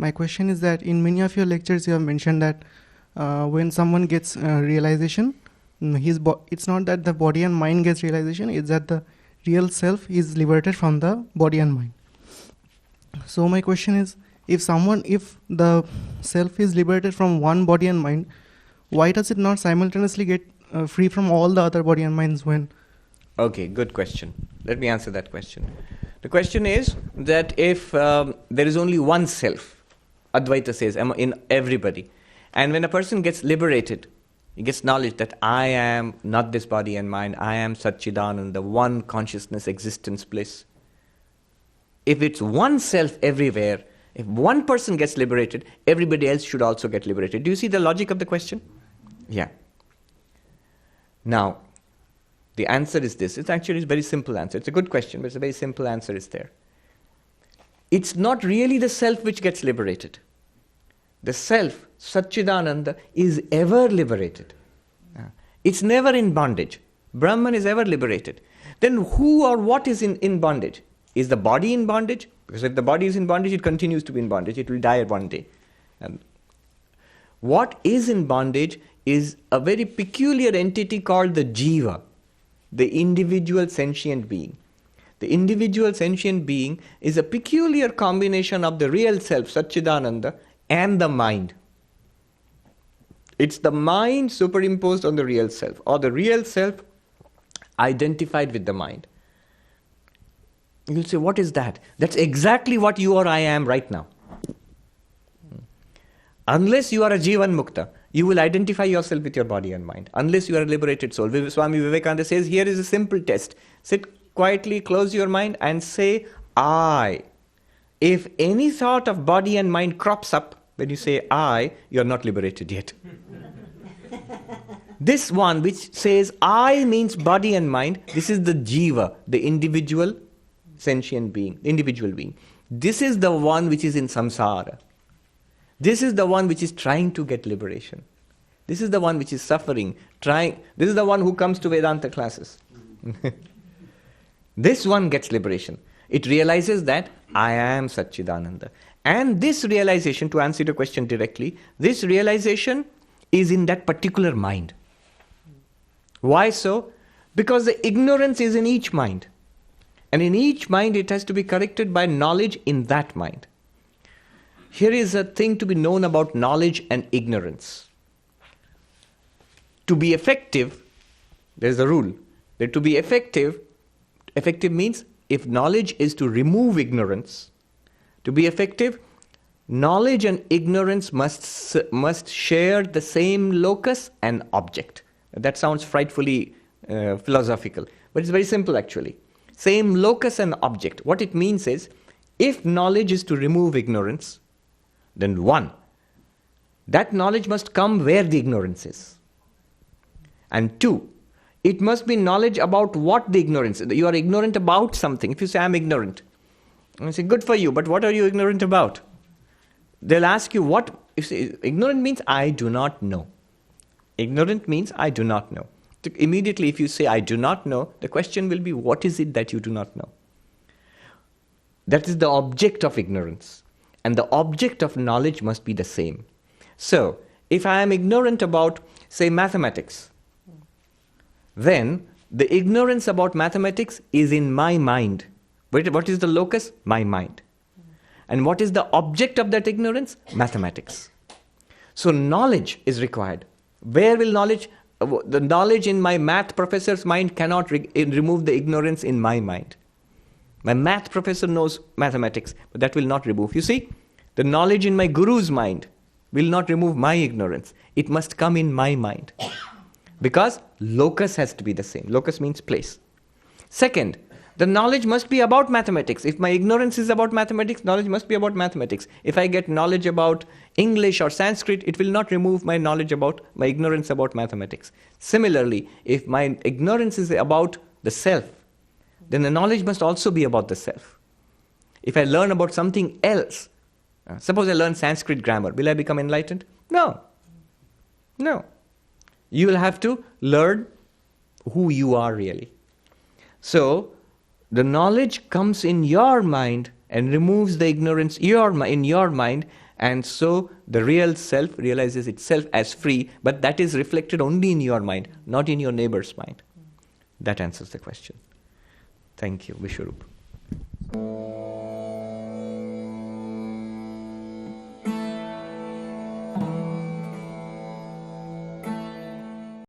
My question is that in many of your lectures you have mentioned that when someone gets realization, it's not that the body and mind gets realization, it's that the real self is liberated from the body and mind. So my question is, if the self is liberated from one body and mind, why does it not simultaneously get free from all the other body and minds when? Okay, good question. Let me answer that question. The question is that if there is only one self, Advaita says, in everybody, and when a person gets liberated, he gets knowledge that I am not this body and mind, I am Satchidananda, the one consciousness, existence, bliss. If it's one self everywhere, if one person gets liberated, everybody else should also get liberated. Do you see the logic of the question? Yeah. Now, the answer is this. It's actually a very simple answer. It's a good question, but it's a very simple answer is there. It's not really the self which gets liberated. The self, Satchidananda, is ever liberated. It's never in bondage. Brahman is ever liberated. Then who or what is in bondage? Is the body in bondage? Because if the body is in bondage, it continues to be in bondage. It will die one day. What is in bondage is a very peculiar entity called the jiva, the individual sentient being. The individual sentient being is a peculiar combination of the real self, Satchidananda, and the mind. It's the mind superimposed on the real self, or the real self identified with the mind. You'll say, what is that? That's exactly what you or I am right now. Unless you are a Jivan Mukta, you will identify yourself with your body and mind. Unless you are a liberated soul. Swami Vivekananda says, here is a simple test. Sit quietly, close your mind and say, I. If any thought of body and mind crops up, when you say I, you are not liberated yet. This one which says I means body and mind, this is the jiva, the individual sentient being, individual being. This is the one which is in samsara. This is the one which is trying to get liberation. This is the one which is suffering, trying. This is the one who comes to Vedanta classes. This one gets liberation. It realizes that I am Satchidananda. And this realization, to answer your question directly, this realization is in that particular mind. Why so? Because the ignorance is in each mind. And in each mind it has to be corrected by knowledge in that mind. Here is a thing to be known about knowledge and ignorance. To be effective, there is a rule. That to be effective means if knowledge is to remove ignorance, to be effective, knowledge and ignorance must share the same locus and object. That sounds frightfully philosophical, but it's very simple actually. Same locus and object. What it means is, if knowledge is to remove ignorance, then one, that knowledge must come where the ignorance is. And two, it must be knowledge about what the ignorance is. You are ignorant about something. If you say, I'm ignorant, I say, good for you, but what are you ignorant about? They'll ask you what. If ignorant means I do not know. Ignorant means I do not know. So immediately if you say I do not know, the question will be, what is it that you do not know? That is the object of ignorance. And the object of knowledge must be the same. So, if I am ignorant about, say, mathematics, then the ignorance about mathematics is in my mind. What is the locus? My mind. And what is the object of that ignorance? Mathematics. So knowledge is required. Where will knowledge? The knowledge in my math professor's mind cannot remove the ignorance in my mind. My math professor knows mathematics, but that will not remove. You see, the knowledge in my guru's mind will not remove my ignorance. It must come in my mind. Because locus has to be the same. Locus means place. Second, the knowledge must be about mathematics. If my ignorance is about mathematics, knowledge must be about mathematics. If I get knowledge about English or Sanskrit, it will not remove my knowledge about, my ignorance about mathematics. Similarly, if my ignorance is about the self, then the knowledge must also be about the self. If I learn about something else, suppose I learn Sanskrit grammar, will I become enlightened? No. No. You will have to learn who you are really. So, the knowledge comes in your mind and removes the ignorance in your mind, And so the real self realizes itself as free, but that is reflected only in your mind, not in your neighbor's mind. That answers the question. Thank you, Vishwarup.